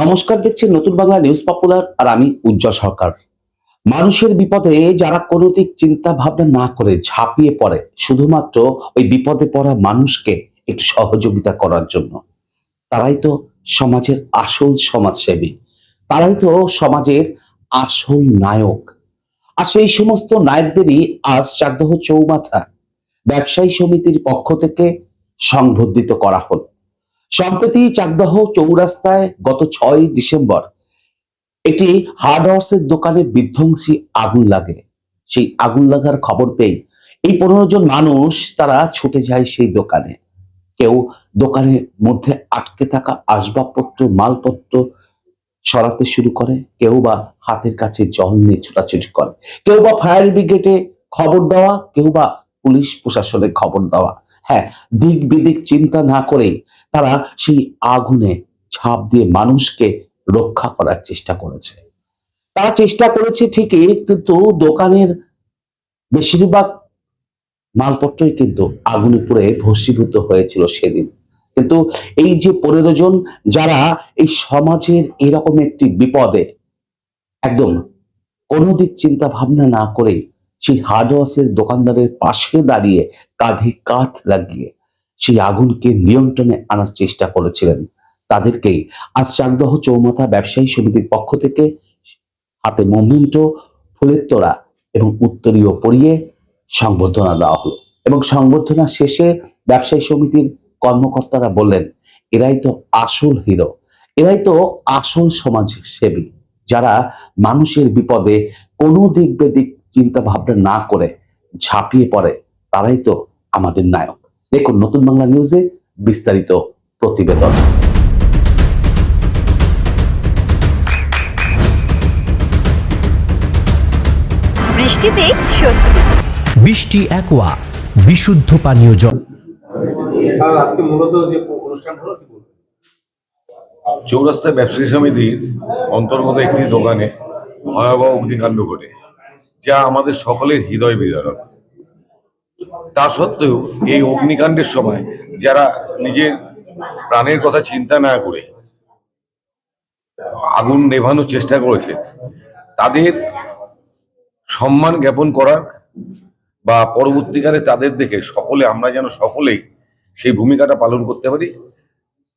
নমস্কার, দেখছি নতুন বাংলা নিউজ পপুলার আর আমি উজ্জ্বল সরকার। মানুষের বিপদে যারা কোনো দিক চিন্তা ভাবনা না করে ঝাঁপিয়ে পড়ে শুধুমাত্র ওই বিপদে পড়া মানুষকে একটু সহযোগিতা করার জন্য, তারাই তো সমাজের আসল সমাজসেবী, তারাই তো সমাজের আসল নায়ক। আর সেই সমস্ত নায়কদেরই আজ চাকদহ চৌমাথা ব্যবসায়ী সমিতির পক্ষ থেকে সংবর্ধিত করা হল। সম্প্রতি চাকদহ চৌরাস্তায় গত 6ই ডিসেম্বর একটি হার্ডওয়ার্সের দোকানে বিধ্বংসী আগুন লাগে। সেই আগুন লাগার খবর পেয়ে এই 15 জন মানুষ তারা ছুটে যায় সেই দোকানে। কেউ দোকানের মধ্যে আটকে থাকা আসবাবপত্র মালপত্র সরাতে শুরু করে, কেউ বা হাতের কাছে জল নিয়ে ছোটাছুটি করে, কেউ বা ফায়ার ব্রিগেডে খবর দেওয়া, কেউ বা পুলিশ প্রশাসনে খবর দেওয়া। হ্যাঁ, দিক বিদিক চিন্তা না করেই তারা সেই আগুনে ঝাঁপ দিয়ে মানুষকে রক্ষা করার চেষ্টা করেছে। তারা চেষ্টা করেছে ঠিকই, কিন্তু দোকানের বেশিরভাগ মালপত্রই কিন্তু আগুনে পুড়ে ভস্মীভূত হয়েছিল সেদিন। কিন্তু এই যে 15 জন যারা এই সমাজের এরকম একটি বিপদে একদম কোনো দিক চিন্তা ভাবনা না করে সেই হার্ডওয়ার্সের দোকানদারের পাশে দাঁড়িয়ে কাঁধে কাঁধ লাগিয়ে সেই আগুনকে নিয়ন্ত্রণে আনার চেষ্টা করেছিলেন, তাদেরকেই আজ চাকদহ চৌমাথা ব্যবসায়ী সমিতির পক্ষ থেকে হাতে মোমেন্টো, ফুলের তোড়া এবং উত্তরীয় পরিয়ে সংবর্ধনা দেওয়া হলো। এবং সংবর্ধনা শেষে ব্যবসায়ী সমিতির কর্মকর্তারা বললেন, এরাই তো আসল হিরো, এরাই তো আসল সমাজসেবী, যারা মানুষের বিপদে কোনো দিক বেদিক চিন্তা ভাবনা না করে ঝাঁপিয়ে পড়ে, তারাই তো আমাদের নায়ক। দেখুন নতুন বাংলা নিউজে বিস্তারিত প্রতিবেদন। বৃষ্টিতে স্বস্তি। বৃষ্টি অ্যাকোয়া বিশুদ্ধ পানীয় জল। আজকে মূলত যে অনুষ্ঠান হলো কি বলবো? চৌরাস্তায় ব্যবসায়ী সমিতির অন্তর্গত একটি দোকানে ভয়াবহ অগ্নিকাণ্ড ঘটে, যা আমাদের সকলের হৃদয় বিদারক। তা সত্ত্বেও এই অগ্নিকাণ্ডের সময় যারা নিজের প্রাণের কথা চিন্তা না করে আগুন নেভানোর চেষ্টা করেছে, তাদের সম্মান জ্ঞাপন করার বা পরবর্তীকালে তাদের দেখে আমরা যেন সকলেই সেই ভূমিকাটা পালন করতে পারি,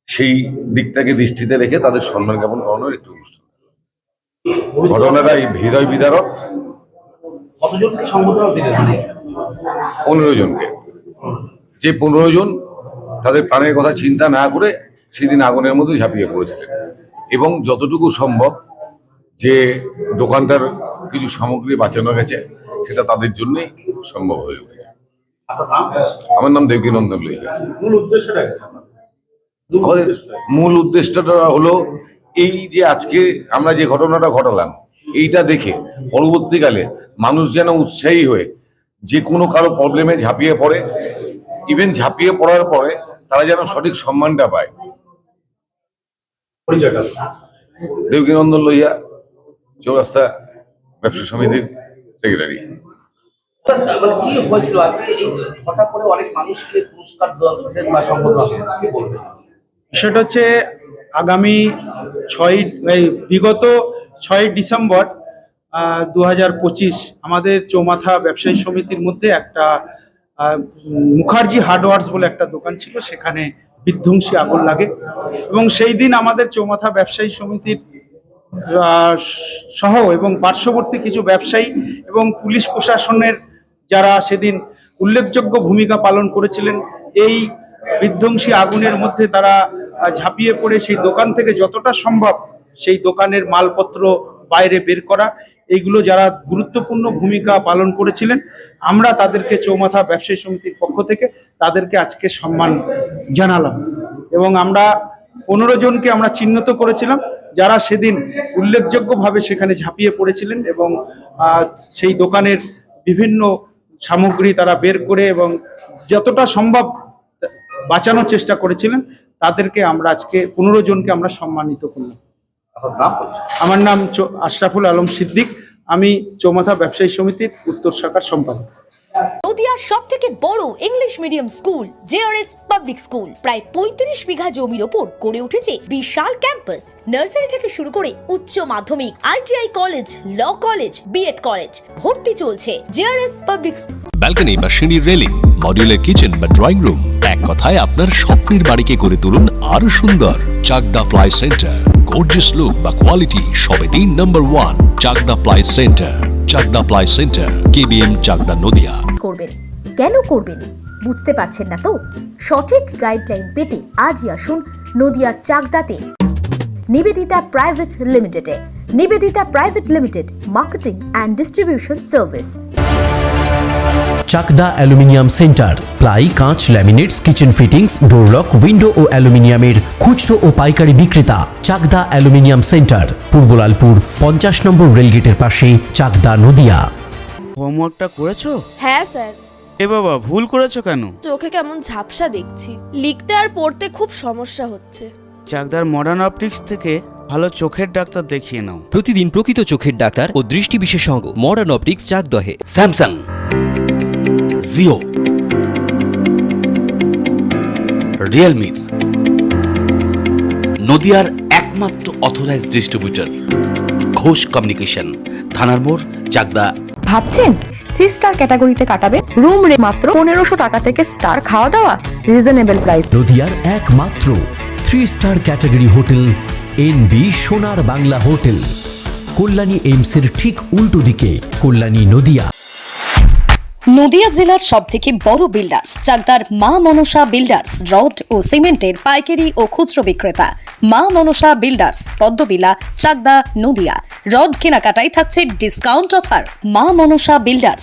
সেই দিকটাকে দৃষ্টিতে রেখে তাদের সম্মান জ্ঞাপন করানোর একটি অনুষ্ঠান। ঘটনাটা হৃদয় বিদারক। 15 জনকে, যে 15 জন তাদের প্রাণের কথা চিন্তা না করে সেদিন আগুনের মধ্যে ঝাঁপিয়ে পড়েছিলেন, এবং যতটুকু সম্ভব যে দোকানটার কিছু সামগ্রী বাঁচানো গেছে সেটা তাদের জন্যই সম্ভব হয়ে উঠেছে। আমার নাম দেবকীনন্দন লইয়া। আমাদের মূল উদ্দেশ্যটা হলো এই যে আজকে আমরা যে ঘটনাটা ঘটালাম, এইটা দেখে পরবর্তীকালে মানুষ যেন উৎসাহী হয়ে যে কোনো কারো প্রবলেমে ঝাঁপিয়ে পড়ে, ইভেন ঝাঁপিয়ে পড়ার পরে তারা যেন সঠিক সম্মানটা পায়। দেবকীনন্দন লইয়া, চৌরাস্তা ব্যবসা সমিতির সেক্রেটারি। সেটা হচ্ছে আগামী বিগত 6ই ডিসেম্বর 2025 আমাদের চৌমাথা ব্যবসায়ী সমিতির মধ্যে একটা মুখার্জি হার্ডওয়ার্স বলে একটা দোকান ছিল, সেখানে বিধ্বংসী আগুন লাগে। এবং সেই দিন আমাদের চৌমাথা ব্যবসায়ী সমিতির সহ এবং পার্শ্ববর্তী কিছু ব্যবসায়ী এবং পুলিশ প্রশাসনের যারা সেদিন উল্লেখযোগ্য ভূমিকা পালন করেছিলেন, এই বিধ্বংসী আগুনের মধ্যে তারা ঝাঁপিয়ে পড়ে সেই দোকান থেকে যতটা সম্ভব সেই দোকানের মালপত্র বাইরে বের করা, এইগুলো যারা গুরুত্বপূর্ণ ভূমিকা পালন করেছিলেন, আমরা তাদেরকে চৌমাথা ব্যবসায়ী সমিতির পক্ষ থেকে তাদেরকে আজকে সম্মান জানালাম। এবং আমরা 15 জনকে আমরা চিহ্নিত করেছিলাম যারা সেদিন উল্লেখযোগ্যভাবে সেখানে ঝাঁপিয়ে পড়েছিলেন এবং সেই দোকানের বিভিন্ন সামগ্রী তারা বের করে এবং যতটা সম্ভব বাঁচানোর চেষ্টা করেছিলেন, তাদেরকে আমরা আজকে 15 জনকে আমরা সম্মানিত করলাম। আমার নাম আশরাফুল আলম সিদ্দিক, আমি চৌমাথা ব্যবসায়ী সমিতির উত্তর শাখার সম্পাদক। নদিয়ার সব থেকে বড় English medium school JRS public school প্রায় ৩৫ বিঘা জমির ওপর গড়ে উঠেছে বিশাল ক্যাম্পাস। নার্সারি থেকে শুরু করে উচ্চ মাধ্যমিক, ITI college, law college, BEd college, ভর্তি চলছে। জেআরএস পাবলিক ব্যালকনি বা সিঁড়ির রেলিং, মডিউলার কিচেন বা ড্রয়িং রুম, এক কথায় আপনার স্বপ্নের বাড়িকে করে তুলুন আরো সুন্দর। Chakdah ply centre, gorgeous look বা কোয়ালিটি সবে ৩ number 1 Chakdah ply centre. Chakdah ply centre, KBM, Chakdah, Nadia. করবেন কেন করবেন বুঝতে পারছেন না তো? সঠিক গাইডলাইন পেতে আজই আসুন নদিয়ার চাকদাতে নিবেদিতা প্রাইভেট লিমিটেডে। Nivedita private limited, marketing and distribution service. Chakda aluminium centre, ply, কাঁচ, laminates, kitchen fittings, door lock, window ও অ্যালুমিনিয়ামের খুচরো ও পাইকারি বিক্রেতা। Chakda aluminium centre, Purbalalpur 50 number রেলগেটের পাশে, চাকদা, নদিয়া। হোমওয়ার্কটা করেছো? হ্যাঁ স্যার। এ বাবা, ভুল করেছো কেন? চোখে কেমন ঝাপসা দেখছি, লিখতে আর পড়তে খুব সমস্যা হচ্ছে। চাকদার মডার্ন অপটিক্স থেকে ভালো চোখের ডাক্তার দেখিয়ে নাও। প্রতিদিন প্রকৃত চোখের ডাক্তার ও দৃষ্টি বিশেষজ্ঞ মডার্ন অপটিক্স, চাকদহে। স্যামসাং, জিও, রিয়েলমি, নদিয়ার একমাত্র অথরাইজড ডিস্ট্রিবিউটর ঘোষ কমিউনিকেশন, থানার মোড়, চাকদা। ভাবছেন 3 স্টার ক্যাটাগরিতে কাটাবে? রুম রে মাত্র 1500 টাকা থেকে স্টার, খাওয়া দাওয়া রিজনেবল প্রাইস। নদিয়ার একমাত্র 3 স্টার ক্যাটাগরি হোটেল এনবি সোনার বাংলা হোটেল, কল্যাণী এইমসের ঠিক উল্টো দিকে, কল্যাণী, নদিয়া। নদিয়া জেলার সব থেকে বড় বিল্ডার্স চাকদার মা মনসা বিল্ডার্স, রড ও সিমেন্টের পাইকারি ও খুচরো বিক্রেতা। মা মনসা বিল্ডার্স, পদ্মবিলা, চাকদা, নদিয়া। রড কেনাকাটায় থাকছে ডিসকাউন্ট অফার। মা মনসা বিল্ডার্স,